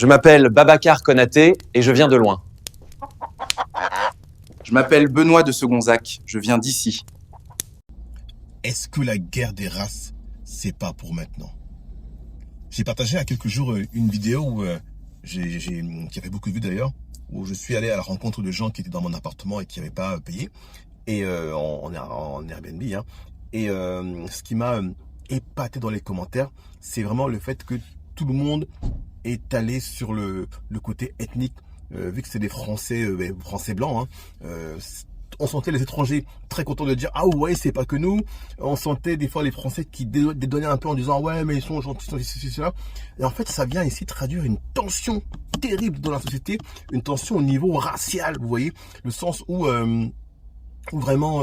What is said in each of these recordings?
Je m'appelle Babacar Konaté et je viens de loin. Je m'appelle Benoît de Segonzac, je viens d'ici. Est-ce que la guerre des races, c'est pas pour maintenant? J'ai partagé il y a quelques jours une vidéo où, qui avait beaucoup de vues d'ailleurs, où je suis allé à la rencontre de gens qui étaient dans mon appartement et qui n'avaient pas payé, et en Airbnb. Hein. Et ce qui m'a épaté dans les commentaires, c'est vraiment le fait que tout le monde est allé sur le côté ethnique, vu que c'est des Français, Français blancs. Hein, on sentait les étrangers très contents de dire ah ouais, c'est pas que nous. On sentait des fois les Français qui dédonnaient un peu en disant ouais, mais ils sont gentils, ceci, cela. Et en fait, ça vient ici traduire une tension terrible dans la société, une tension au niveau racial, vous voyez, le sens où vraiment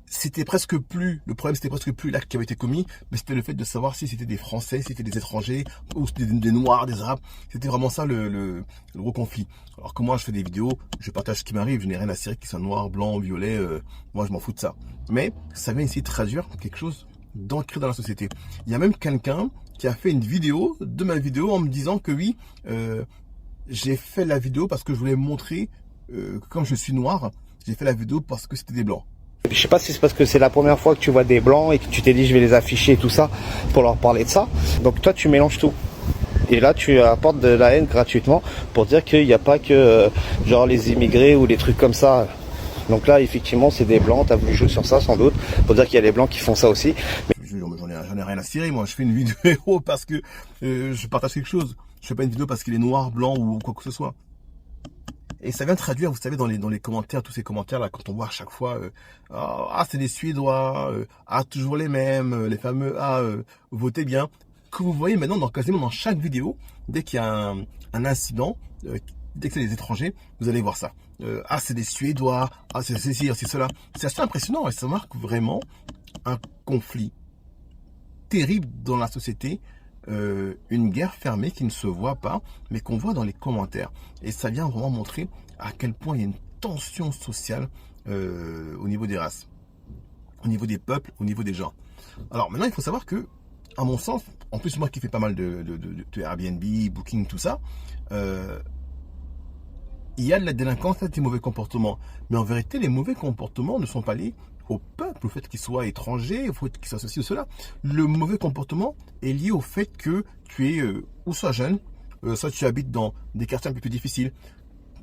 c'était presque plus, le problème c'était presque plus l'acte qui avait été commis, mais c'était le fait de savoir si c'était des Français, si c'était des étrangers, ou c'était des Noirs, des Arabes. C'était vraiment ça le gros conflit. Alors que moi je fais des vidéos, je partage ce qui m'arrive, je n'ai rien à cirer qu'ils soient noirs, blancs, violets, moi je m'en fous de ça. Mais ça vient essayer de traduire quelque chose d'ancré dans la société. Il y a même quelqu'un qui a fait une vidéo de ma vidéo en me disant que oui, j'ai fait la vidéo parce que je voulais montrer que comme je suis noir, j'ai fait la vidéo parce que c'était des blancs. Je sais pas si c'est parce que c'est la première fois que tu vois des blancs et que tu t'es dit je vais les afficher et tout ça pour leur parler de ça. Donc toi tu mélanges tout. Et là tu apportes de la haine gratuitement pour dire qu'il n'y a pas que genre les immigrés ou des trucs comme ça. Donc là effectivement c'est des blancs, tu as voulu jouer sur ça sans doute, pour dire qu'il y a des blancs qui font ça aussi. Mais j'en ai rien à cirer, moi je fais une vidéo parce que je partage quelque chose. Je fais pas une vidéo parce qu'il est noir, blanc ou quoi que ce soit. Et ça vient traduire, vous savez, dans les commentaires, tous ces commentaires-là, quand on voit à chaque fois, c'est des Suédois, toujours les mêmes, les fameux, votez bien, que vous voyez maintenant quasiment dans chaque vidéo, dès qu'il y a un incident, dès que c'est des étrangers, vous allez voir ça. C'est des Suédois, c'est ceci, c'est cela. C'est assez impressionnant et ça marque vraiment un conflit terrible dans la société. Une guerre fermée qui ne se voit pas, mais qu'on voit dans les commentaires. Et ça vient vraiment montrer à quel point il y a une tension sociale au niveau des races, au niveau des peuples, au niveau des gens. Alors maintenant, il faut savoir que, à mon sens, en plus moi qui fais pas mal de Airbnb, Booking, tout ça, il y a de la délinquance et des mauvais comportements. Mais en vérité, les mauvais comportements ne sont pas liés au peuple, au fait qu'il soit étranger, au fait qu'il soit ceci ou cela. Le mauvais comportement est lié au fait que tu es ou soit jeune, soit tu habites dans des quartiers un peu plus difficiles.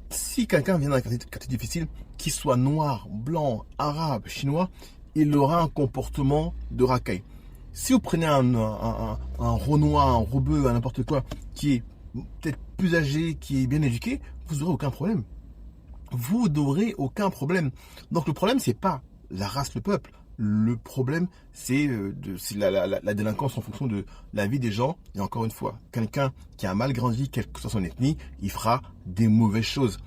Si quelqu'un vient dans un quartier difficile, qu'il soit noir, blanc, arabe, chinois, il aura un comportement de racaille. Si vous prenez un Renoir, un Rebeu, n'importe quoi, qui est peut-être plus âgé, qui est bien éduqué, vous n'aurez aucun problème. Vous n'aurez aucun problème. Donc le problème, c'est pas la race, le peuple. Le problème, c'est la délinquance en fonction de la vie des gens. Et encore une fois, quelqu'un qui a mal grandi, quelle que soit son ethnie, il fera des mauvaises choses.